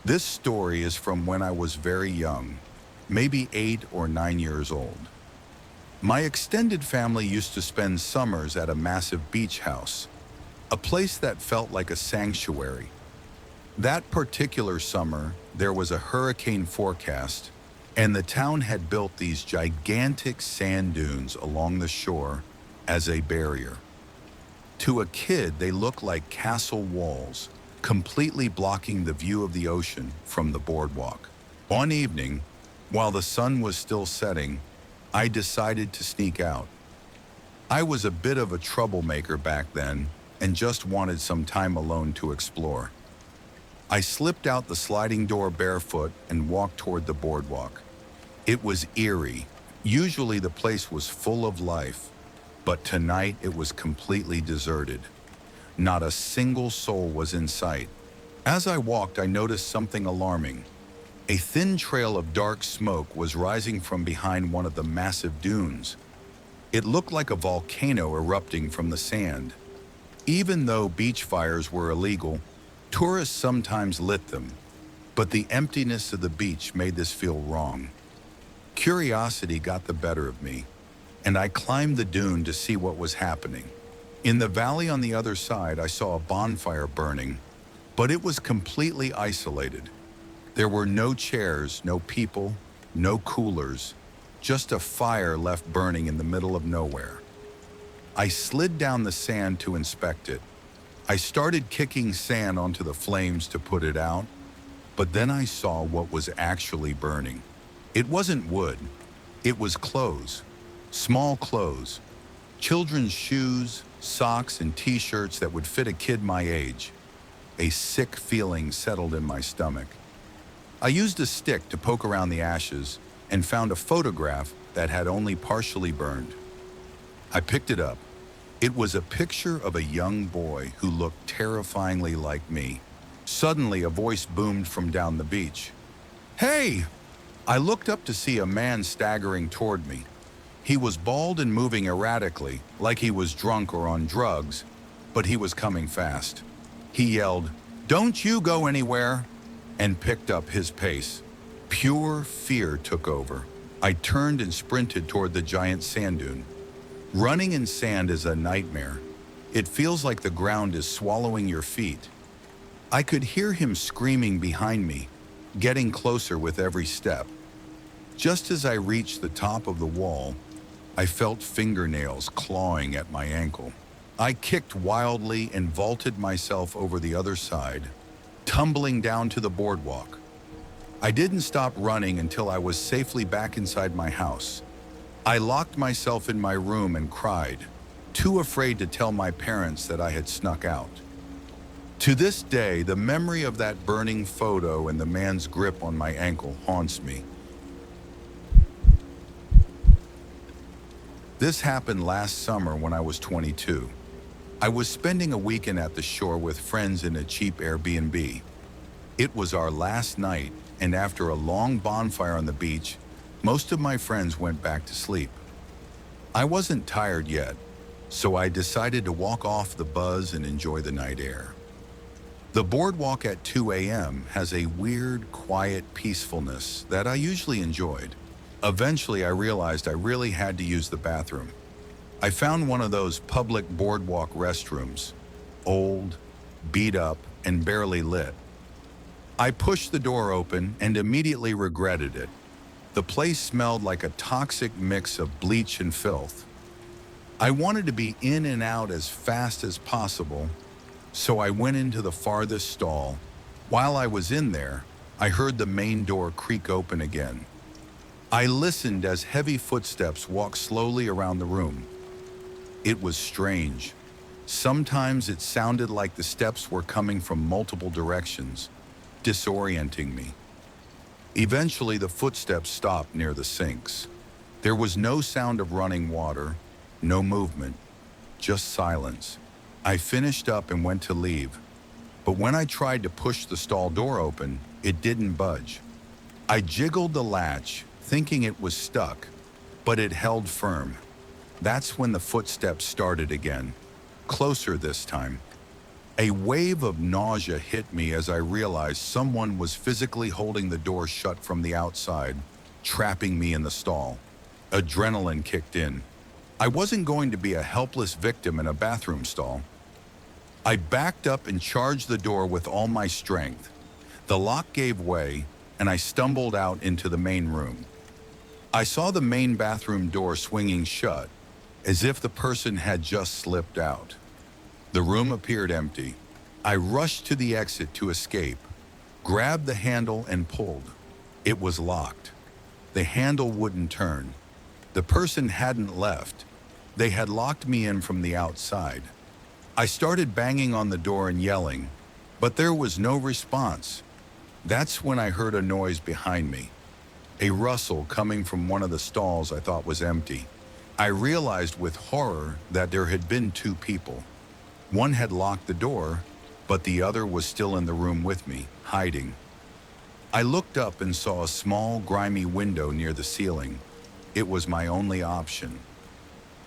This story is from when I was very young, maybe 8 or 9 years old. My extended family used to spend summers at a massive beach house, a place that felt like a sanctuary. That particular summer, there was a hurricane forecast, and the town had built these gigantic sand dunes along the shore as a barrier. To a kid, they looked like castle walls, completely blocking the view of the ocean from the boardwalk. One evening, while the sun was still setting, I decided to sneak out. I was a bit of a troublemaker back then and just wanted some time alone to explore. I slipped out the sliding door barefoot and walked toward the boardwalk. It was eerie. Usually the place was full of life, but tonight it was completely deserted. Not a single soul was in sight. As I walked, I noticed something alarming. A thin trail of dark smoke was rising from behind one of the massive dunes. It looked like a volcano erupting from the sand. Even though beach fires were illegal, tourists sometimes lit them, but the emptiness of the beach made this feel wrong. Curiosity got the better of me, and I climbed the dune to see what was happening. In the valley on the other side, I saw a bonfire burning, but it was completely isolated. There were no chairs, no people, no coolers, just a fire left burning in the middle of nowhere. I slid down the sand to inspect it. I started kicking sand onto the flames to put it out, but then I saw what was actually burning. It wasn't wood, it was clothes, small clothes, children's shoes, socks, and t-shirts that would fit a kid my age. A sick feeling settled in my stomach. I used a stick to poke around the ashes and found a photograph that had only partially burned. I picked it up. It was a picture of a young boy who looked terrifyingly like me. Suddenly, a voice boomed from down the beach. "Hey!" I looked up to see a man staggering toward me. He was bald and moving erratically, like he was drunk or on drugs, but he was coming fast. He yelled, "Don't you go anywhere!" and picked up his pace. Pure fear took over. I turned and sprinted toward the giant sand dune. Running in sand is a nightmare. It feels like the ground is swallowing your feet. I could hear him screaming behind me, getting closer with every step. Just as I reached the top of the wall, I felt fingernails clawing at my ankle. I kicked wildly and vaulted myself over the other side, tumbling down to the boardwalk. I didn't stop running until I was safely back inside my house. I locked myself in my room and cried, too afraid to tell my parents that I had snuck out. To this day, the memory of that burning photo and the man's grip on my ankle haunts me. This happened last summer when I was 22. I was spending a weekend at the shore with friends in a cheap Airbnb. It was our last night, and after a long bonfire on the beach, most of my friends went back to sleep. I wasn't tired yet, so I decided to walk off the buzz and enjoy the night air. The boardwalk at 2 a.m. has a weird, quiet peacefulness that I usually enjoyed. Eventually, I realized I really had to use the bathroom. I found one of those public boardwalk restrooms, old, beat up, and barely lit. I pushed the door open and immediately regretted it. The place smelled like a toxic mix of bleach and filth. I wanted to be in and out as fast as possible, so I went into the farthest stall. While I was in there, I heard the main door creak open again. I listened as heavy footsteps walked slowly around the room. It was strange. Sometimes it sounded like the steps were coming from multiple directions, disorienting me. Eventually, the footsteps stopped near the sinks. There was no sound of running water, no movement, just silence. I finished up and went to leave, but when I tried to push the stall door open, it didn't budge. I jiggled the latch, thinking it was stuck, but it held firm. That's when the footsteps started again, closer this time. A wave of nausea hit me as I realized someone was physically holding the door shut from the outside, trapping me in the stall. Adrenaline kicked in. I wasn't going to be a helpless victim in a bathroom stall. I backed up and charged the door with all my strength. The lock gave way, and I stumbled out into the main room. I saw the main bathroom door swinging shut, as if the person had just slipped out. The room appeared empty. I rushed to the exit to escape, grabbed the handle and pulled. It was locked. The handle wouldn't turn. The person hadn't left. They had locked me in from the outside. I started banging on the door and yelling, but there was no response. That's when I heard a noise behind me. A rustle coming from one of the stalls I thought was empty. I realized with horror that there had been two people. One had locked the door, but the other was still in the room with me, hiding. I looked up and saw a small, grimy window near the ceiling. It was my only option.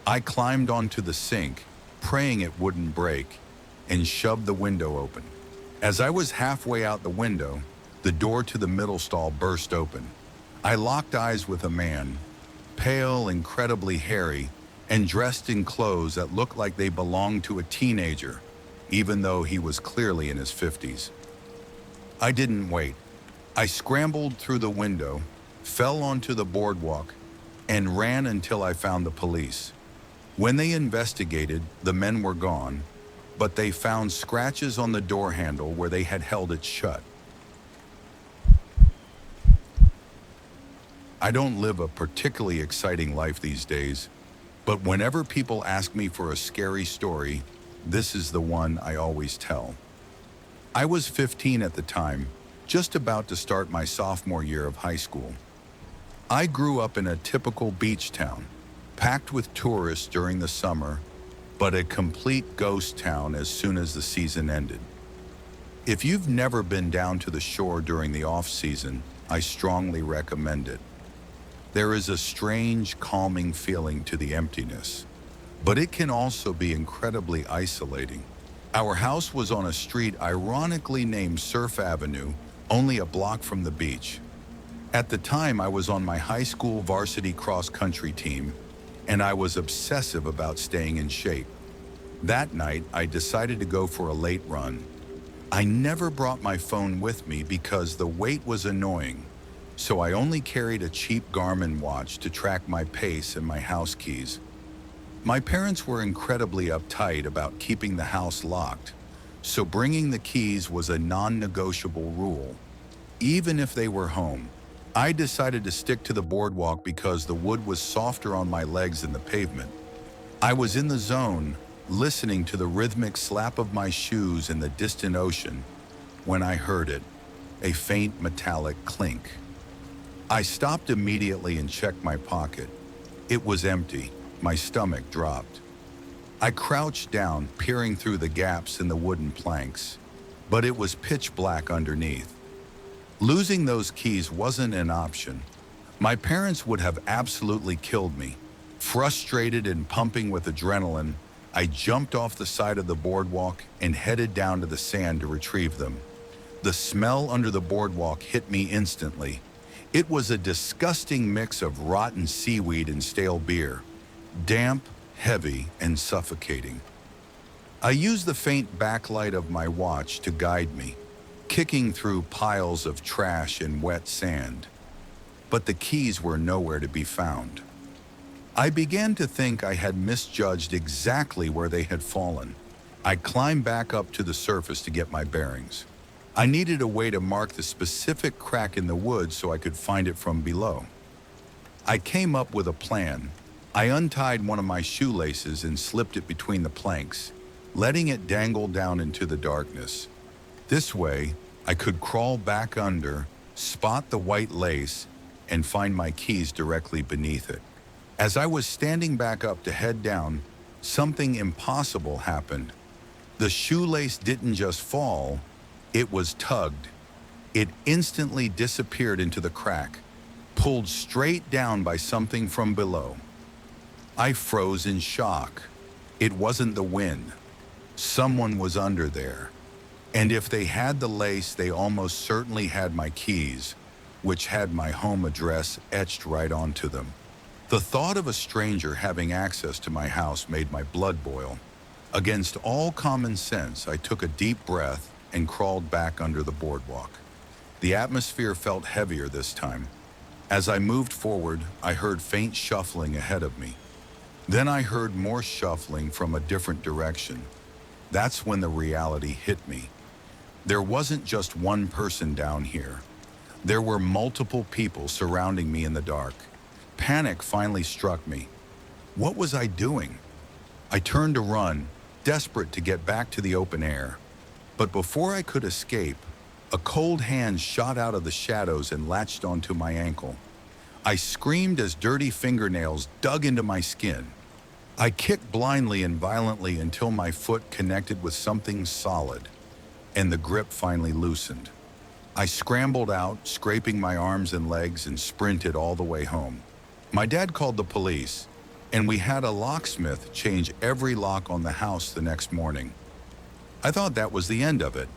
I climbed onto the sink, praying it wouldn't break, and shoved the window open. As I was halfway out the window, the door to the middle stall burst open. I locked eyes with a man, pale, incredibly hairy, and dressed in clothes that looked like they belonged to a teenager, even though he was clearly in his 50s. I didn't wait. I scrambled through the window, fell onto the boardwalk, and ran until I found the police. When they investigated, the men were gone, but they found scratches on the door handle where they had held it shut. I don't live a particularly exciting life these days, but whenever people ask me for a scary story, this is the one I always tell. I was 15 at the time, just about to start my sophomore year of high school. I grew up in a typical beach town, packed with tourists during the summer, but a complete ghost town as soon as the season ended. If you've never been down to the shore during the off-season, I strongly recommend it. There is a strange, calming feeling to the emptiness, but it can also be incredibly isolating. Our house was on a street ironically named Surf Avenue, only a block from the beach. At the time, I was on my high school varsity cross-country team, and I was obsessive about staying in shape. That night, I decided to go for a late run. I never brought my phone with me because the weight was annoying, so I only carried a cheap Garmin watch to track my pace and my house keys. My parents were incredibly uptight about keeping the house locked, so bringing the keys was a non-negotiable rule. Even if they were home, I decided to stick to the boardwalk because the wood was softer on my legs than the pavement. I was in the zone, listening to the rhythmic slap of my shoes in the distant ocean, when I heard it, a faint metallic clink. I stopped immediately and checked my pocket. It was empty. My stomach dropped. I crouched down, peering through the gaps in the wooden planks, but it was pitch black underneath. Losing those keys wasn't an option. My parents would have absolutely killed me. Frustrated and pumping with adrenaline, I jumped off the side of the boardwalk and headed down to the sand to retrieve them. The smell under the boardwalk hit me instantly. It was a disgusting mix of rotten seaweed and stale beer, damp, heavy, and suffocating. I used the faint backlight of my watch to guide me, kicking through piles of trash and wet sand. But the keys were nowhere to be found. I began to think I had misjudged exactly where they had fallen. I climbed back up to the surface to get my bearings. I needed a way to mark the specific crack in the wood so I could find it from below. I came up with a plan. I untied one of my shoelaces and slipped it between the planks, letting it dangle down into the darkness. This way, I could crawl back under, spot the white lace, and find my keys directly beneath it. As I was standing back up to head down, something impossible happened. The shoelace didn't just fall, it was tugged. It instantly disappeared into the crack, pulled straight down by something from below. I froze in shock. It wasn't the wind. Someone was under there. And if they had the lace, they almost certainly had my keys, which had my home address etched right onto them. The thought of a stranger having access to my house made my blood boil. Against all common sense, I took a deep breath and crawled back under the boardwalk. The atmosphere felt heavier this time. As I moved forward, I heard faint shuffling ahead of me. Then I heard more shuffling from a different direction. That's when the reality hit me. There wasn't just one person down here. There were multiple people surrounding me in the dark. Panic finally struck me. What was I doing? I turned to run, desperate to get back to the open air. But before I could escape, a cold hand shot out of the shadows and latched onto my ankle. I screamed as dirty fingernails dug into my skin. I kicked blindly and violently until my foot connected with something solid, and the grip finally loosened. I scrambled out, scraping my arms and legs, and sprinted all the way home. My dad called the police, and we had a locksmith change every lock on the house the next morning. I thought that was the end of it,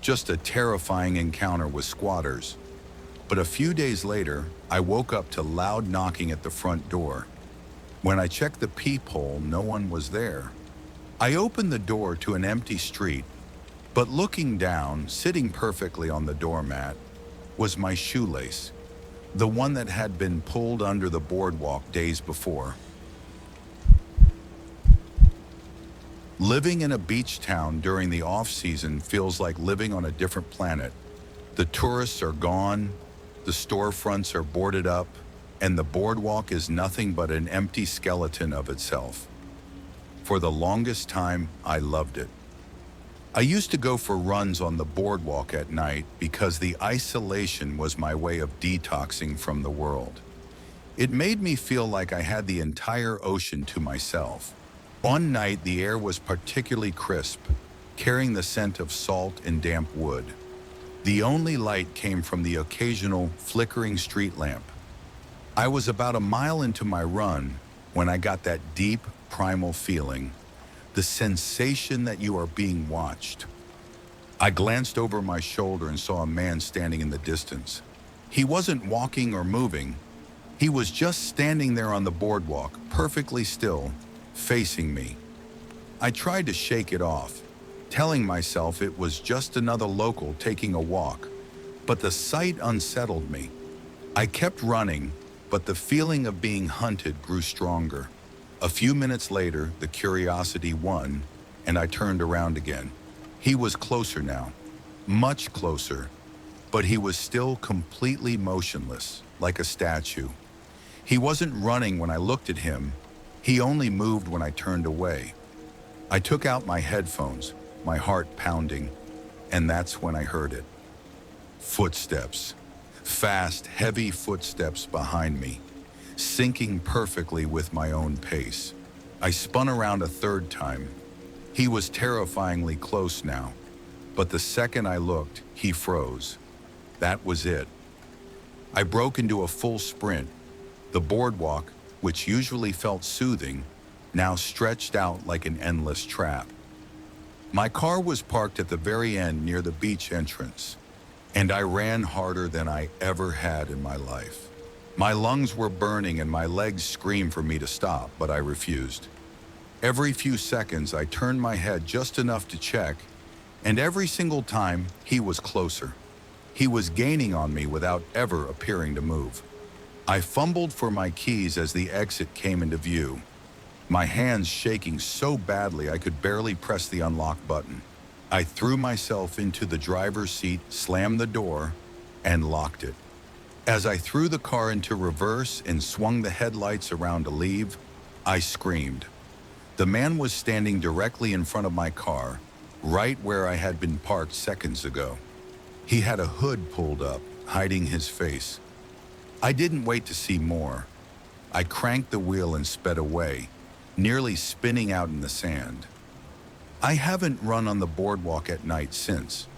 just a terrifying encounter with squatters. But a few days later, I woke up to loud knocking at the front door. When I checked the peephole, no one was there. I opened the door to an empty street, but looking down, sitting perfectly on the doormat, was my shoelace, the one that had been pulled under the boardwalk days before. Living in a beach town during the off-season feels like living on a different planet. The tourists are gone, the storefronts are boarded up, and the boardwalk is nothing but an empty skeleton of itself. For the longest time, I loved it. I used to go for runs on the boardwalk at night because the isolation was my way of detoxing from the world. It made me feel like I had the entire ocean to myself. One night, the air was particularly crisp, carrying the scent of salt and damp wood. The only light came from the occasional flickering street lamp. I was about a mile into my run when I got that deep, primal feeling, the sensation that you are being watched. I glanced over my shoulder and saw a man standing in the distance. He wasn't walking or moving. He was just standing there on the boardwalk, perfectly still, facing me. I tried to shake it off, telling myself it was just another local taking a walk, but the sight unsettled me. I kept running, but the feeling of being hunted grew stronger. A few minutes later, the curiosity won, and I turned around again. He was closer now, much closer, but he was still completely motionless, like a statue. He wasn't running when I looked at him. He only moved when I turned away. I took out my headphones, my heart pounding, and that's when I heard it. Footsteps. Fast, heavy footsteps behind me, syncing perfectly with my own pace. I spun around a third time. He was terrifyingly close now, but the second I looked, he froze. That was it. I broke into a full sprint. The boardwalk, which usually felt soothing, now stretched out like an endless trap. My car was parked at the very end near the beach entrance, and I ran harder than I ever had in my life. My lungs were burning and my legs screamed for me to stop, but I refused. Every few seconds, I turned my head just enough to check, and every single time, he was closer. He was gaining on me without ever appearing to move. I fumbled for my keys as the exit came into view, my hands shaking so badly I could barely press the unlock button. I threw myself into the driver's seat, slammed the door, and locked it. As I threw the car into reverse and swung the headlights around to leave, I screamed. The man was standing directly in front of my car, right where I had been parked seconds ago. He had a hood pulled up, hiding his face. I didn't wait to see more. I cranked the wheel and sped away, nearly spinning out in the sand. I haven't run on the boardwalk at night since,